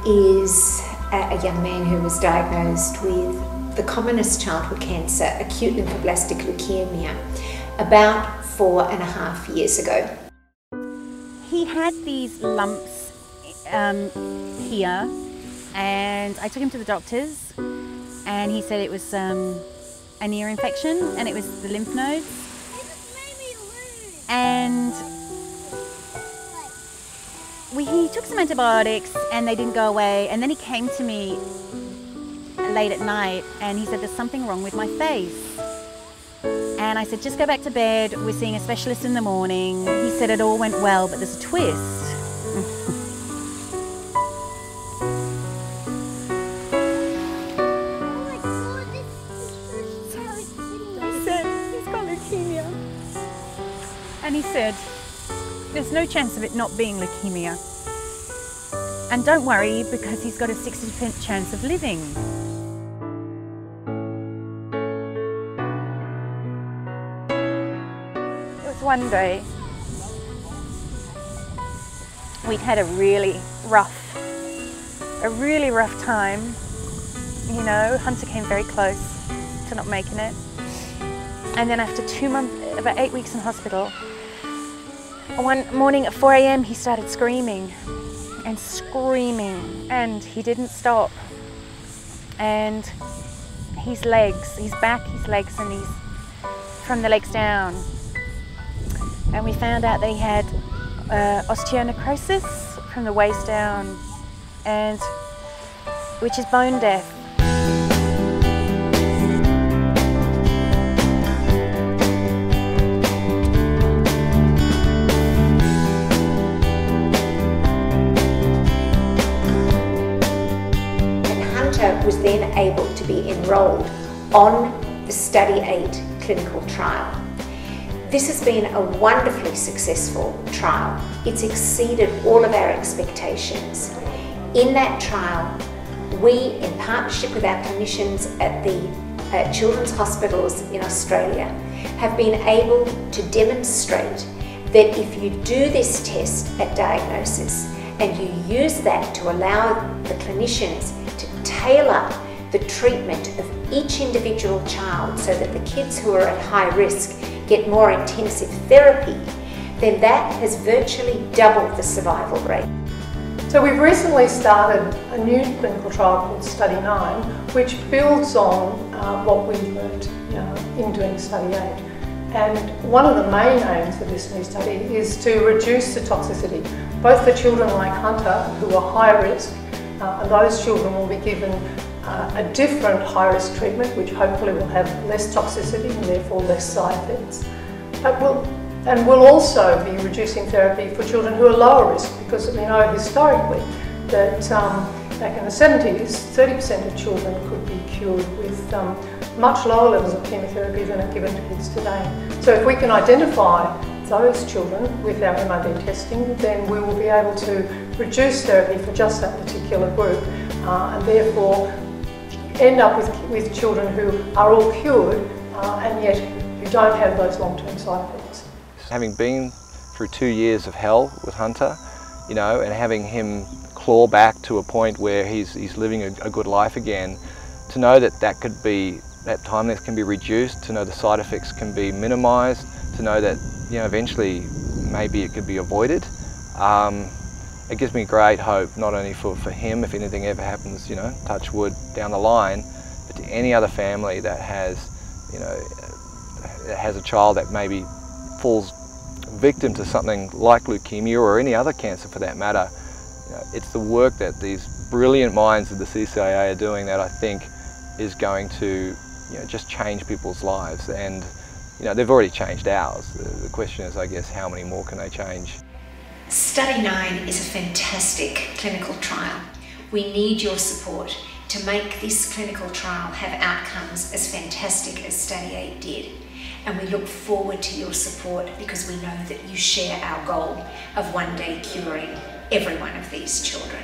is a young man who was diagnosed with the commonest childhood cancer, acute lymphoblastic leukemia, about 4.5 years ago. He had these lumps here, and I took him to the doctors, and he said it was an ear infection, and it was the lymph nodes. And he took some antibiotics and they didn't go away, and then he came to me late at night and he said, there's something wrong with my face. And I said, just go back to bed, we're seeing a specialist in the morning. He said it all went well, but there's a twist. He said, he's got leukemia. And he said, there's no chance of it not being leukemia. And don't worry, because he's got a 60% chance of living. It was one day. We'd had a really rough time. You know, Hunter came very close to not making it. And then after 2 months, about 8 weeks in hospital, one morning at 4 a.m. he started screaming and screaming, and he didn't stop. And his legs, his back, his legs, and his from the legs down. And we found out that he had osteonecrosis from the waist down, and which is bone death. Was then able to be enrolled on the Study 8 clinical trial. This has been a wonderfully successful trial. It's exceeded all of our expectations. In that trial, we, in partnership with our clinicians at the children's hospitals in Australia, have been able to demonstrate that if you do this test at diagnosis and you use that to allow the clinicians to tailor the treatment of each individual child so that the kids who are at high risk get more intensive therapy, then that has virtually doubled the survival rate. So we've recently started a new clinical trial called Study 9, which builds on what we've learned in doing Study 8. And one of the main aims of this new study is to reduce the toxicity, both for children like Hunter who are high risk, and those children will be given a different high-risk treatment, which hopefully will have less toxicity and therefore less side effects. And we'll also be reducing therapy for children who are lower risk, because we know historically that back in the 70s, 30% of children could be cured with much lower levels of chemotherapy than are given to kids today. So if we can identify those children with our MRD testing, then we will be able to reduce therapy for just that particular group, and therefore end up with children who are all cured and yet who don't have those long-term side effects. Having been through 2 years of hell with Hunter, you know, and having him claw back to a point where he's living a good life again, to know that that time length can be reduced, to know the side effects can be minimised, to know that, you know, eventually maybe it could be avoided. It gives me great hope, not only for him, if anything ever happens, you know, touch wood down the line, but to any other family that has, you know, that has a child that maybe falls victim to something like leukemia or any other cancer for that matter. You know, it's the work that these brilliant minds of the CCIA are doing that I think is going to, you know, just change people's lives, and you know, they've already changed ours. The question is, I guess, how many more can they change? Study 9 is a fantastic clinical trial. We need your support to make this clinical trial have outcomes as fantastic as Study 8 did. And we look forward to your support because we know that you share our goal of one day curing every one of these children.